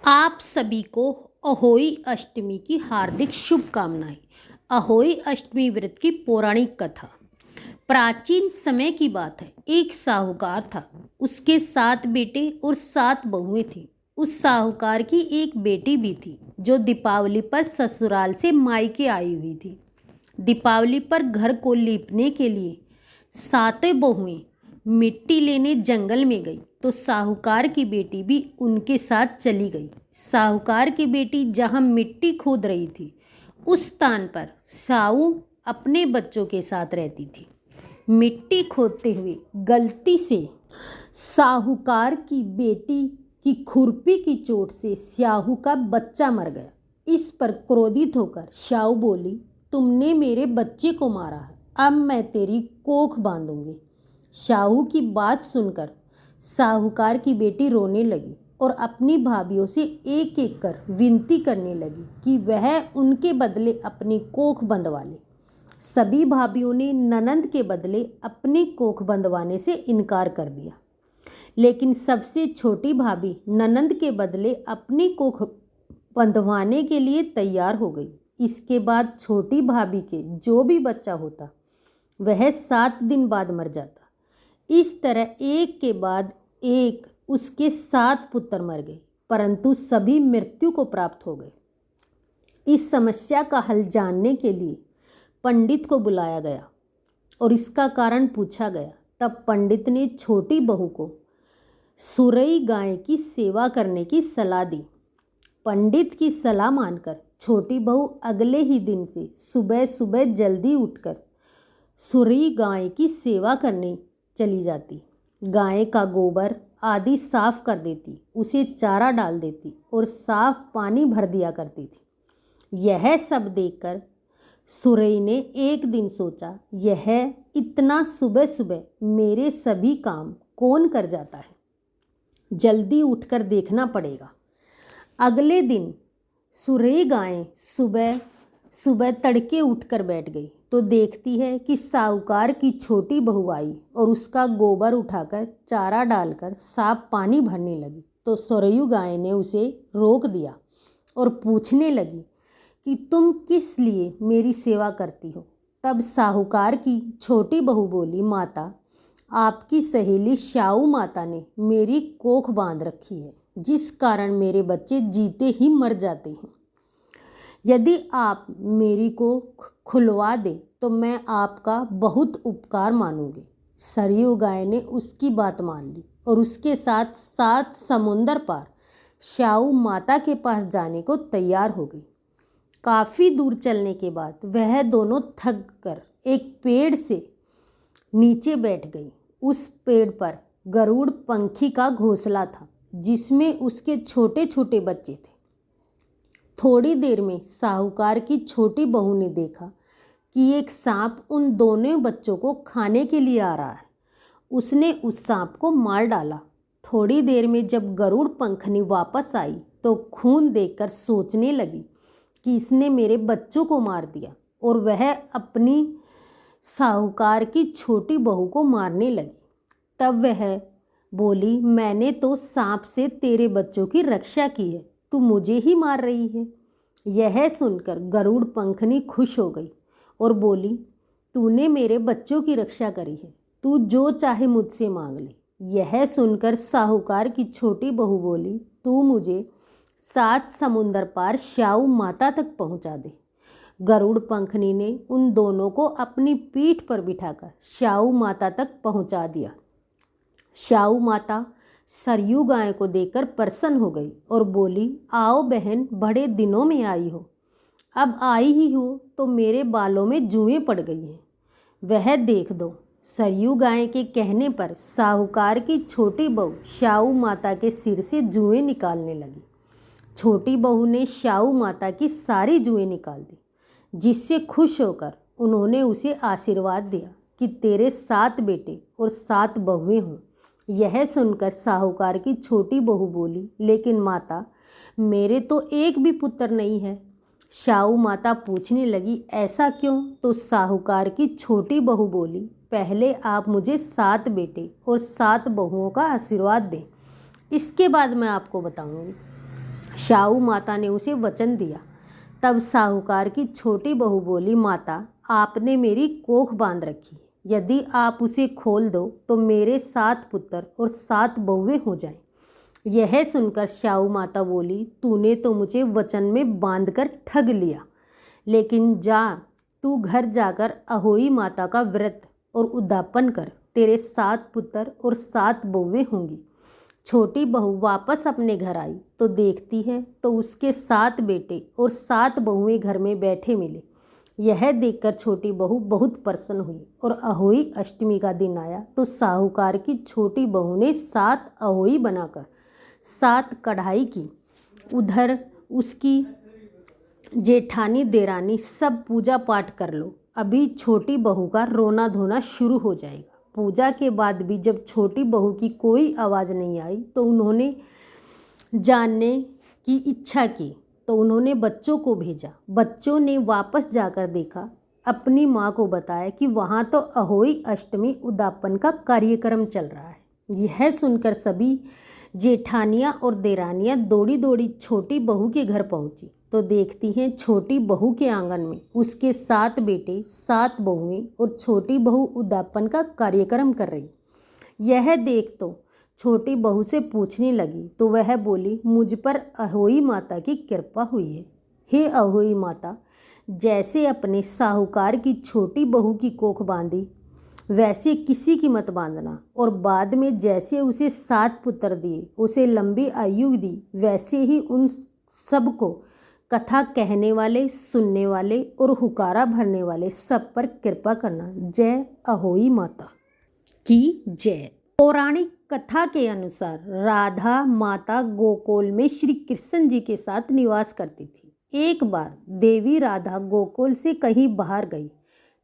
आप सभी को अहोई अष्टमी की हार्दिक शुभकामनाएं। अहोई अष्टमी व्रत की पौराणिक कथा। प्राचीन समय की बात है। एक साहूकार था। उसके 7 बेटे और 7 बहुएं थी। उस साहूकार की एक बेटी भी थी जो दीपावली पर ससुराल से मायके आई हुई थी। दीपावली पर घर को लीपने के लिए 7 बहुएं मिट्टी लेने जंगल में गई तो साहूकार की बेटी भी उनके साथ चली गई। साहूकार की बेटी जहां मिट्टी खोद रही थी उस स्थान पर साहू अपने बच्चों के साथ रहती थी। मिट्टी खोदते हुए गलती से साहूकार की बेटी की खुरपी की चोट से साहू का बच्चा मर गया। इस पर क्रोधित होकर साहू बोली, तुमने मेरे बच्चे को मारा है, अब मैं तेरी कोख बांधूंगी। साहू की बात सुनकर साहूकार की बेटी रोने लगी और अपनी भाभियों से एक एक कर विनती करने लगी कि वह उनके बदले अपनी कोख बंधवा ले। सभी भाभियों ने ननंद के बदले अपनी कोख बंधवाने से इनकार कर दिया, लेकिन सबसे छोटी भाभी ननंद के बदले अपनी कोख बंधवाने के लिए तैयार हो गई। इसके बाद छोटी भाभी के जो भी बच्चा होता वह 7 दिन बाद मर जाता। इस तरह एक के बाद एक उसके 7 पुत्र मर गए, परंतु सभी मृत्यु को प्राप्त हो गए। इस समस्या का हल जानने के लिए पंडित को बुलाया गया और इसका कारण पूछा गया। तब पंडित ने छोटी बहू को सुरई गाय की सेवा करने की सलाह दी। पंडित की सलाह मानकर छोटी बहू अगले ही दिन से सुबह सुबह जल्दी उठकर सुरई गाय की सेवा करने चली जाती। गाय का गोबर आदि साफ कर देती, उसे चारा डाल देती और साफ पानी भर दिया करती थी। यह सब देखकर सुरई ने एक दिन सोचा, यह इतना सुबह सुबह मेरे सभी काम कौन कर जाता है, जल्दी उठकर देखना पड़ेगा। अगले दिन सुरई गाय सुबह सुबह तड़के उठकर बैठ गई तो देखती है कि साहूकार की छोटी बहू आई और उसका गोबर उठाकर चारा डालकर साफ पानी भरने लगी। तो सरयू गाय ने उसे रोक दिया और पूछने लगी कि तुम किस लिए मेरी सेवा करती हो। तब साहूकार की छोटी बहू बोली, माता, आपकी सहेली साहू माता ने मेरी कोख बांध रखी है, जिस कारण मेरे बच्चे जीते ही मर जाते हैं। यदि आप मेरी को खुलवा दें तो मैं आपका बहुत उपकार मानूंगी। सरयू गाय ने उसकी बात मान ली और उसके साथ 7 समुंदर पार साहू माता के पास जाने को तैयार हो गई। काफ़ी दूर चलने के बाद वह दोनों थक कर एक पेड़ से नीचे बैठ गई। उस पेड़ पर गरुड़ पंखी का घोंसला था, जिसमें उसके छोटे छोटे बच्चे थे। थोड़ी देर में साहूकार की छोटी बहू ने देखा कि एक सांप उन दोनों बच्चों को खाने के लिए आ रहा है। उसने उस सांप को मार डाला। थोड़ी देर में जब गरुड़ पंखनी वापस आई तो खून देखकर सोचने लगी कि इसने मेरे बच्चों को मार दिया, और वह अपनी साहूकार की छोटी बहू को मारने लगी। तब वह बोली, मैंने तो सांप से तेरे बच्चों की रक्षा की है, तू मुझे ही मार रही है। यह सुनकर गरुड़ पंखनी खुश हो गई और बोली, तूने मेरे बच्चों की रक्षा करी है, तू जो चाहे मुझसे मांग ले। यह सुनकर साहूकार की छोटी बहू बोली, तू मुझे 7 समुंदर पार साहू माता तक पहुंचा दे। गरुड़ पंखनी ने उन दोनों को अपनी पीठ पर बिठाकर साहू माता तक पहुंचा दिया। साहू माता सरयू गाय को देखकर प्रसन्न हो गई और बोली, आओ बहन, बड़े दिनों में आई हो। अब आई ही हो तो मेरे बालों में जुएं पड़ गई हैं, वह देख दो। सरयू गाय के कहने पर साहूकार की छोटी बहू साहू माता के सिर से जुएं निकालने लगी। छोटी बहू ने साहू माता की सारी जुएं निकाल दी, जिससे खुश होकर उन्होंने उसे आशीर्वाद दिया कि तेरे 7 बेटे और 7 बहुएं हों। यह सुनकर साहूकार की छोटी बहू बोली, लेकिन माता, मेरे तो एक भी पुत्र नहीं है। साहू माता पूछने लगी, ऐसा क्यों? तो साहूकार की छोटी बहू बोली, पहले आप मुझे 7 बेटे और 7 बहुओं का आशीर्वाद दें, इसके बाद मैं आपको बताऊंगी। साहू माता ने उसे वचन दिया। तब साहूकार की छोटी बहू बोली, माता आपने मेरी कोख बांध रखी है, यदि आप उसे खोल दो तो मेरे 7 पुत्र और 7 बहुएं हो जाएं। यह सुनकर साहू माता बोली, तूने तो मुझे वचन में बांधकर ठग लिया, लेकिन जा तू घर जाकर अहोई माता का व्रत और उद्यापन कर, तेरे 7 पुत्र और 7 बहुएं होंगी। छोटी बहू वापस अपने घर आई तो देखती है तो उसके 7 बेटे और 7 बहुएं घर में बैठे मिले। यह देखकर छोटी बहू बहुत प्रसन्न हुई और अहोई अष्टमी का दिन आया तो साहूकार की छोटी बहू ने 7 अहोई बनाकर 7 कढ़ाई की। उधर उसकी जेठानी देरानी सब पूजा पाठ कर लो, अभी छोटी बहू का रोना धोना शुरू हो जाएगा। पूजा के बाद भी जब छोटी बहू की कोई आवाज़ नहीं आई तो उन्होंने जानने की इच्छा की तो उन्होंने बच्चों को भेजा। बच्चों ने वापस जाकर देखा, अपनी माँ को बताया कि वहाँ तो अहोई अष्टमी उद्यापन का कार्यक्रम चल रहा है। यह सुनकर सभी जेठानियाँ और देरानियाँ दौड़ी दौड़ी छोटी बहू के घर पहुँची तो देखती हैं छोटी बहू के आंगन में उसके 7 बेटे 7 बहुएं और छोटी बहू उद्यापन का कार्यक्रम कर रही। यह देख तो छोटी बहू से पूछने लगी तो वह बोली, मुझ पर अहोई माता की कृपा हुई है। हे अहोई माता, जैसे अपने साहूकार की छोटी बहू की कोख बांधी वैसे किसी की मत बांधना, और बाद में जैसे उसे 7 पुत्र दिए, उसे लंबी आयु दी, वैसे ही उन सबको कथा कहने वाले, सुनने वाले और हुकारा भरने वाले सब पर कृपा करना। जय अहोई माता की जय। पौराणिक कथा के अनुसार राधा माता गोकुल में श्री कृष्ण जी के साथ निवास करती थी। एक बार देवी राधा गोकुल से कहीं बाहर गई।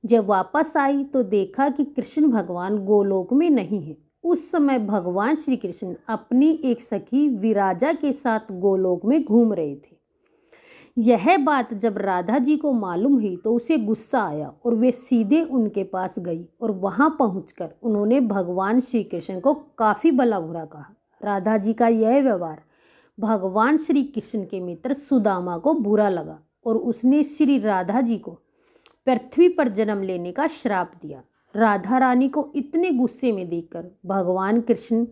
जब वापस आई तो देखा कि कृष्ण भगवान गोलोक में नहीं है। उस समय भगवान श्री कृष्ण अपनी एक सखी विराजा के साथ गोलोक में घूम रहे थे। यह बात जब राधा जी को मालूम हुई तो उसे गुस्सा आया और वे सीधे उनके पास गई और वहां पहुंचकर उन्होंने भगवान श्री कृष्ण को काफ़ी भला बुरा कहा। राधा जी का यह व्यवहार भगवान श्री कृष्ण के मित्र सुदामा को बुरा लगा और उसने श्री राधा जी को पृथ्वी पर जन्म लेने का श्राप दिया। राधा रानी को इतने गुस्से में देखकर भगवान कृष्ण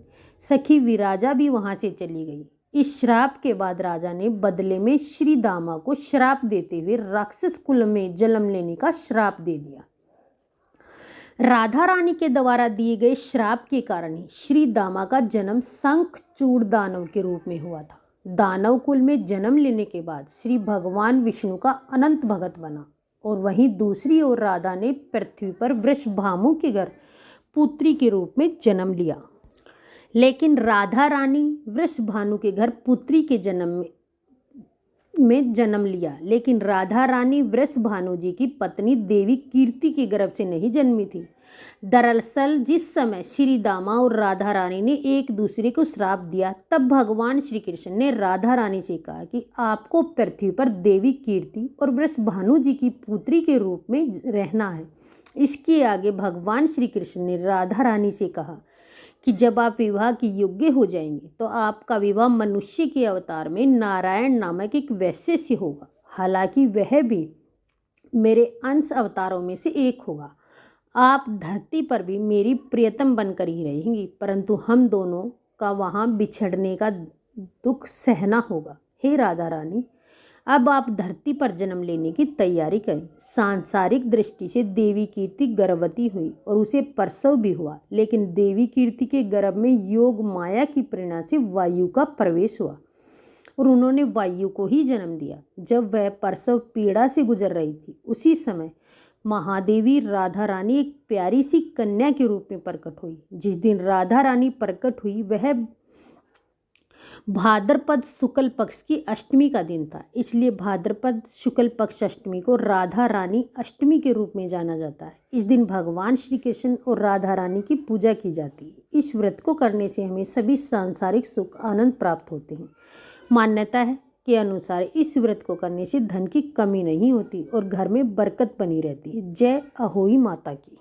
सखी विराजा भी वहां से चली गई। इस श्राप के बाद राजा ने बदले में श्री दामा को श्राप देते हुए राक्षस कुल में जन्म लेने का श्राप दे दिया। राधा रानी के द्वारा दिए गए श्राप के कारण ही श्री दामा का जन्म शंखचूड़ दानव के रूप में हुआ था। दानव कुल में जन्म लेने के बाद श्री भगवान विष्णु का अनंत भगत बना और वहीं दूसरी ओर राधा ने पृथ्वी पर वृषभानु के घर पुत्री के रूप में जन्म लिया। लेकिन राधा रानी वृषभानु के घर पुत्री के जन्म में जन्म लिया, लेकिन राधा रानी वृषभानु जी की पत्नी देवी कीर्ति के गर्भ से नहीं जन्मी थी। दरअसल जिस समय श्री दामा और राधा रानी ने एक दूसरे को श्राप दिया, तब भगवान श्री कृष्ण ने राधा रानी से कहा कि आपको पृथ्वी पर देवी कीर्ति और वृषभानु जी की पुत्री के रूप में रहना है। इसके आगे भगवान श्री कृष्ण ने राधा रानी से कहा कि जब आप विवाह के योग्य हो जाएंगे तो आपका विवाह मनुष्य के अवतार में नारायण नामक एक वैश्य से होगा। हालांकि वह भी मेरे अंश अवतारों में से एक होगा। आप धरती पर भी मेरी प्रियतम बनकर ही रहेंगी, परंतु हम दोनों का वहाँ बिछड़ने का दुख सहना होगा। हे राधा रानी, अब आप धरती पर जन्म लेने की तैयारी करें। सांसारिक दृष्टि से देवी कीर्ति गर्भवती हुई और उसे प्रसव भी हुआ, लेकिन देवी कीर्ति के गर्भ में योग माया की प्रेरणा से वायु का प्रवेश हुआ और उन्होंने वायु को ही जन्म दिया। जब वह प्रसव पीड़ा से गुजर रही थी, उसी समय महादेवी राधा रानी एक प्यारी सी कन्या के रूप में प्रकट हुई। जिस दिन राधा रानी प्रकट हुई वह भाद्रपद शुक्ल पक्ष की अष्टमी का दिन था, इसलिए भाद्रपद शुक्ल पक्ष अष्टमी को राधा रानी अष्टमी के रूप में जाना जाता है। इस दिन भगवान श्री कृष्ण और राधा रानी की पूजा की जाती है। इस व्रत को करने से हमें सभी सांसारिक सुख आनंद प्राप्त होते हैं। मान्यता है के अनुसार इस व्रत को करने से धन की कमी नहीं होती और घर में बरकत बनी रहती है। जय अहोई माता की।